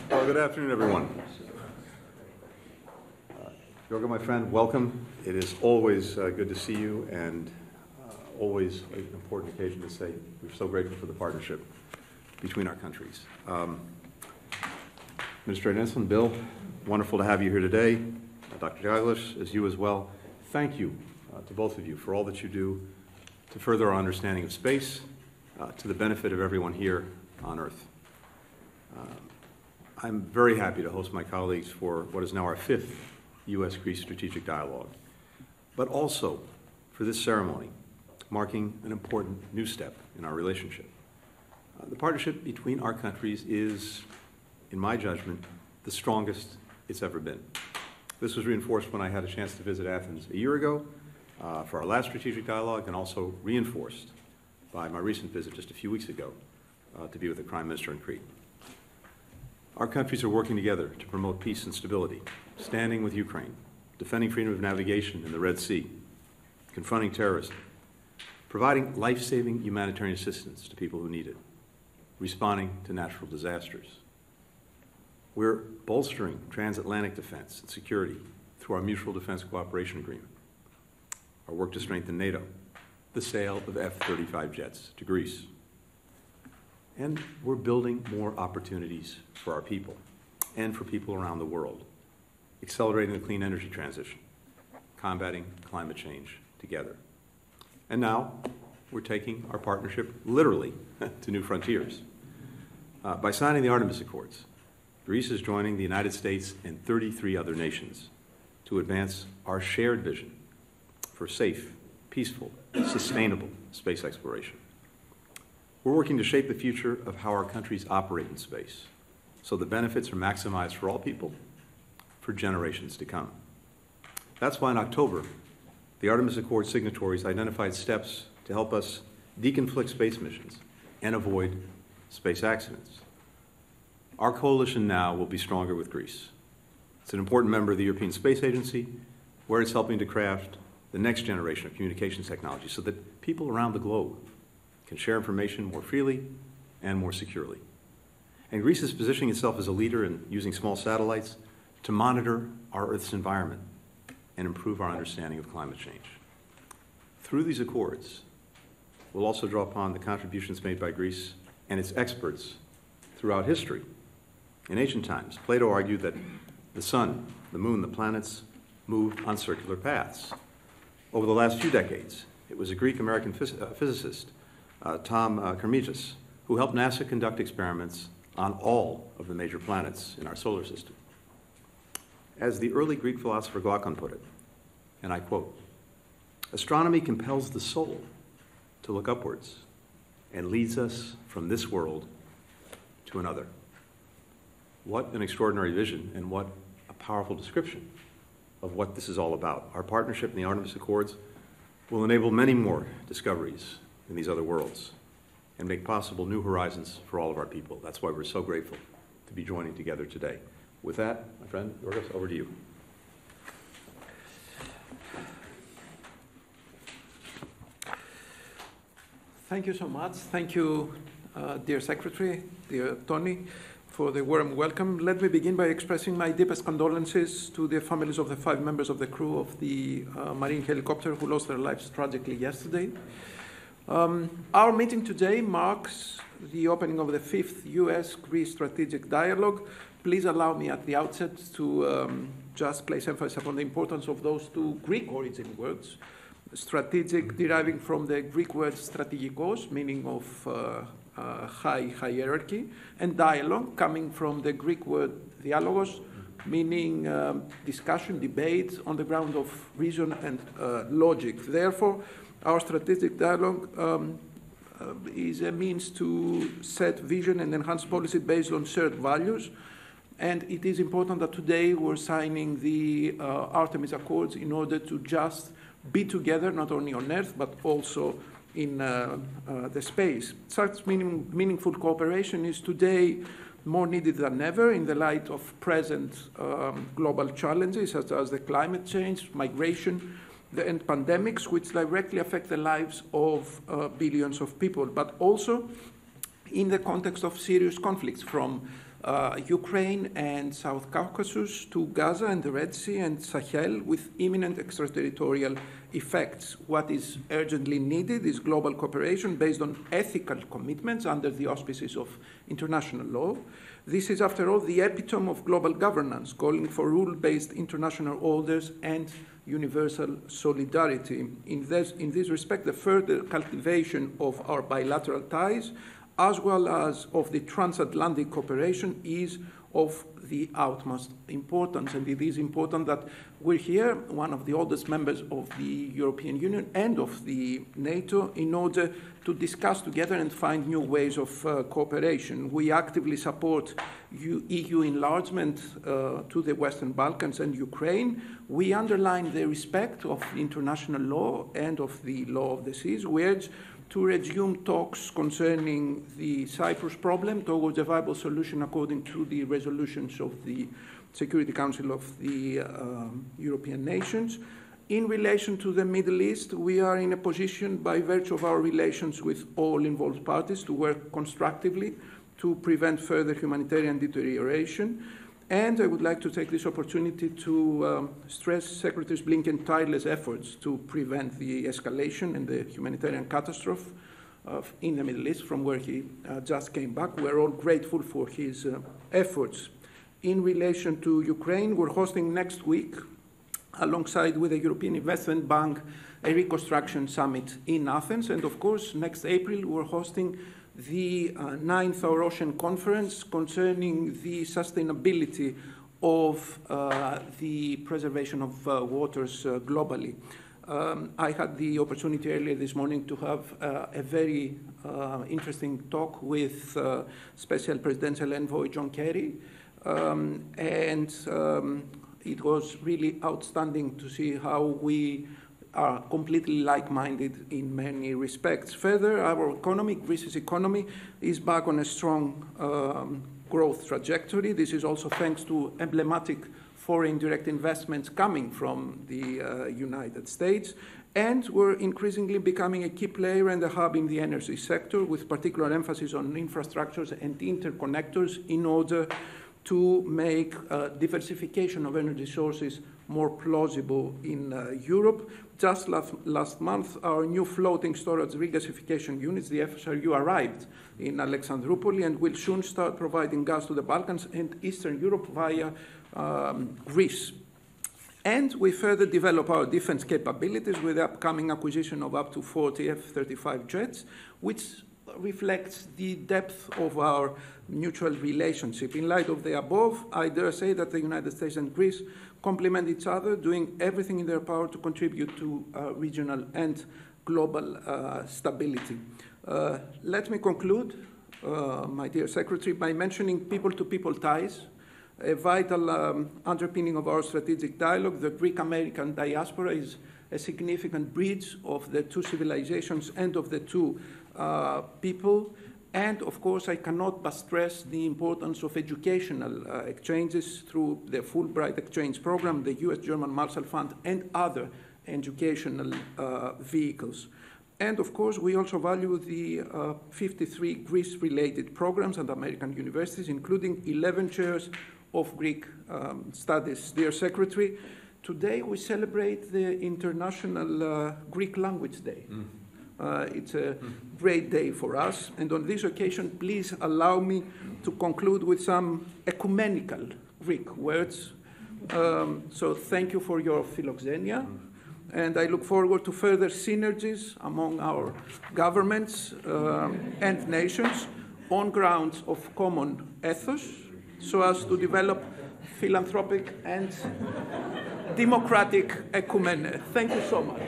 Well, good afternoon, everyone. Jorgo, my friend, welcome. It is always good to see you, and always an important occasion to say we're so grateful for the partnership between our countries. Administrator Ensign, Bill, wonderful to have you here today. Dr. Douglas, as you as well. Thank you to both of you for all that you do to further our understanding of space to the benefit of everyone here on Earth. I'm very happy to host my colleagues for what is now our 5th U.S.-Greece Strategic Dialogue, but also for this ceremony, marking an important new step in our relationship. The partnership between our countries is, in my judgment, the strongest it's ever been. This was reinforced when I had a chance to visit Athens a year ago for our last strategic dialogue, and also reinforced by my recent visit just a few weeks ago to be with the Prime Minister in Crete. Our countries are working together to promote peace and stability, standing with Ukraine, defending freedom of navigation in the Red Sea, confronting terrorism, providing life-saving humanitarian assistance to people who need it, responding to natural disasters. We're bolstering transatlantic defense and security through our Mutual Defense Cooperation Agreement, our work to strengthen NATO, the sale of F-35 jets to Greece. And we're building more opportunities for our people and for people around the world, accelerating the clean energy transition, combating climate change together. And now we're taking our partnership literally to new frontiers. By signing the Artemis Accords, Greece is joining the United States and 33 other nations to advance our shared vision for safe, peaceful, sustainable space exploration. We're working to shape the future of how our countries operate in space, so the benefits are maximized for all people for generations to come. That's why in October, the Artemis Accord signatories identified steps to help us deconflict space missions and avoid space accidents. Our coalition now will be stronger with Greece. It's an important member of the European Space Agency, where it's helping to craft the next generation of communications technology so that people around the globe can share information more freely and more securely. And Greece is positioning itself as a leader in using small satellites to monitor our Earth's environment and improve our understanding of climate change. Through these accords, we'll also draw upon the contributions made by Greece and its experts throughout history. In ancient times, Plato argued that the sun, the moon, the planets moved on circular paths. Over the last few decades, it was a Greek-American physicist, Tom Kermigas, who helped NASA conduct experiments on all of the major planets in our solar system. As the early Greek philosopher Glaucon put it, and I quote, "Astronomy compels the soul to look upwards and leads us from this world to another." What an extraordinary vision, and what a powerful description of what this is all about. Our partnership in the Artemis Accords will enable many more discoveries in these other worlds and make possible new horizons for all of our people. That's why we're so grateful to be joining together today. With that, my friend, Yorgos, over to you. Thank you so much. Thank you, dear Secretary, dear Tony, for the warm welcome. Let me begin by expressing my deepest condolences to the families of the 5 members of the crew of the Marine helicopter who lost their lives tragically yesterday. Our meeting today marks the opening of the 5th U.S.-Greece Strategic Dialogue. Please allow me at the outset to just place emphasis upon the importance of those 2 Greek origin words, strategic deriving from the Greek word strategikos, meaning of high hierarchy, and dialogue coming from the Greek word dialogos, meaning discussion, debate on the ground of reason and logic. Therefore, our strategic dialogue is a means to set vision and enhance policy based on shared values. And it is important that today we're signing the Artemis Accords in order to just be together, not only on Earth, but also in the space. Such meaningful cooperation is today more needed than ever in the light of present global challenges, such as the climate change, migration, and pandemics, which directly affect the lives of billions of people, but also in the context of serious conflicts from Ukraine and South Caucasus to Gaza and the Red Sea and Sahel with imminent extraterritorial effects. What is urgently needed is global cooperation based on ethical commitments under the auspices of international law. This is, after all, the epitome of global governance, calling for rule-based international orders and universal solidarity. In this respect, the further cultivation of our bilateral ties, as well as of the transatlantic cooperation, is of the utmost importance. And it is important that we're here, one of the oldest members of the European Union and of the NATO, in order to discuss together and find new ways of cooperation. We actively support EU enlargement to the Western Balkans and Ukraine. We underline the respect of international law and of the law of the seas. We urge to resume talks concerning the Cyprus problem towards a viable solution according to the resolutions of the Security Council of the European nations. In relation to the Middle East, we are in a position, by virtue of our relations with all involved parties, to work constructively to prevent further humanitarian deterioration. And I would like to take this opportunity to stress Secretary Blinken's tireless efforts to prevent the escalation and the humanitarian catastrophe in the Middle East, from where he just came back. We're all grateful for his efforts. In relation to Ukraine, we're hosting next week, alongside with the European Investment Bank, a reconstruction summit in Athens. And of course, next April, we're hosting the 9th Our Ocean Conference concerning the sustainability of the preservation of waters globally. I had the opportunity earlier this morning to have a very interesting talk with Special Presidential Envoy John Kerry, it was really outstanding to see how we are completely like-minded in many respects. Further, our economy, Greece's economy, is back on a strong growth trajectory. This is also thanks to emblematic foreign direct investments coming from the United States. And we're increasingly becoming a key player and a hub in the energy sector, with particular emphasis on infrastructures and interconnectors in order to make diversification of energy sources more plausible in Europe. Just last month, our new floating storage regasification units, the FSRU, arrived in Alexandroupolis and will soon start providing gas to the Balkans and Eastern Europe via Greece. And we further develop our defense capabilities with the upcoming acquisition of up to 40 F-35 jets, which reflects the depth of our mutual relationship. In light of the above, I dare say that the United States and Greece complement each other, doing everything in their power to contribute to regional and global stability. Let me conclude, my dear Secretary, by mentioning people-to-people ties, a vital underpinning of our strategic dialogue. The Greek-American diaspora is a significant bridge of the two civilizations and of the two people. And of course, I cannot but stress the importance of educational exchanges through the Fulbright Exchange Program, the US-German Marshall Fund, and other educational vehicles. And of course, we also value the 53 Greece-related programs at American universities, including 11 chairs of Greek studies. Dear Secretary, today we celebrate the International Greek Language Day. It's a great day for us, and on this occasion, please allow me to conclude with some ecumenical Greek words. So thank you for your philoxenia, and I look forward to further synergies among our governments and nations on grounds of common ethos, so as to develop philanthropic and democratic ecumene. Thank you so much.